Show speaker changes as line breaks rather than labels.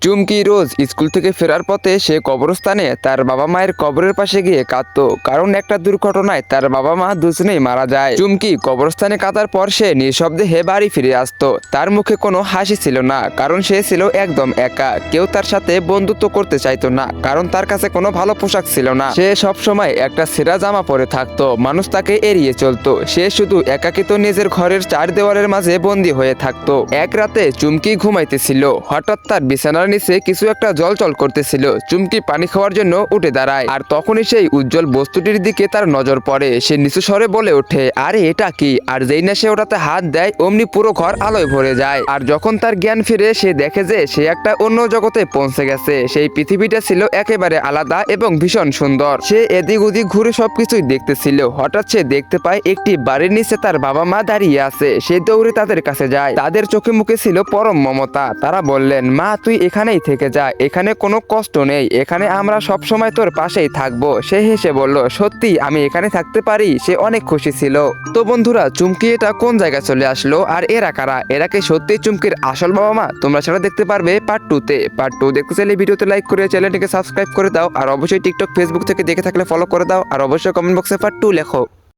চুমকি রোজ school থেকে ফেরার পথে সে কবরস্থানে তার বাবা মায়ের কবরের পাশে গিয়ে কাঁদতো, কারণ একটা দুর্ঘটনায় তার বাবা মা দুজনেই মারা যায়। চুমকি কবরস্থানে কাঁদার পর সে নিঃশব্দে বাড়ি ফিরে আসতো। তার মুখে কোনো হাসি ছিল না, কারণ সে ছিল একদম একা। কেউ তার সাথে বন্ধুত্ব করতে চাইতো না, কারণ তার কাছে কোনো ভালো পোশাক ছিল না। সে সব সময় একটা ছেঁড়া জামা পরে থাকতো, মানুষ তাকে এড়িয়ে চলতো। সে শুধু একাকিত্ব নিজের ঘরের চার দেওয়ালের মাঝে বন্দী হয়ে থাকতো। এক রাতে চুমকি ঘুমাইতেছিল, হঠাৎ তার বিছানার নিচে কিছু একটা জলজল করতেছিল। চুমকি পানি খাওয়ার জন্য উঠে দাঁড়ায়, আর তখনই সেই উজ্জ্বল বস্তুটির দিকে তার নজর পড়ে। সে নিচু স্বরে বলে ওঠে, আরে এটা কি? আর যেই না সে ওটাতে হাত দেয়, অমনি পুরো ঘর আলোয় ভরে যায়। আর যখন তার জ্ঞান ফিরে, সে দেখে যে সে একটা অন্য জগতে পৌঁছে গেছে। সেই পৃথিবীটা ছিল একেবারে আলাদা এবং ভীষণ সুন্দর। সে এদিক ওদিক ঘুরে সবকিছুই দেখতেছিল। হঠাৎ সে দেখতে পায় একটি বাড়ির নিচে তার বাবা মা দাঁড়িয়ে আছে। সে দৌড়ে তাদের কাছে যায়। তাদের চোখে মুখে ছিল পরম মমতা। তারা বললেন, মা তুই এখানেই থেকে যা, এখানে কোনো কষ্ট নেই, এখানে আমরা সব সময় তোর পাশেই থাকবো। সে হেসে বলল, সত্যি আমি এখানে থাকতে পারি? সে অনেক খুশি ছিল। তো বন্ধুরা, চুমকি এটা কোন জায়গায় চলে আসলো, আর এরা কারা? এরা কি সত্যি চুমকির আসল বাবা মা? তোমরা সেটা দেখতে পারবে পার্ট 2 তে। পার্ট 2 দেখতে চাইলে ভিডিওতে লাইক করে চ্যানেলটিকে সাবস্ক্রাইব করে দাও, আর অবশ্যই টিকটক ফেসবুক থেকে দেখে থাকলে ফলো করে দাও, আর অবশ্যই কমেন্ট বক্সে পার্ট 2 লেখো।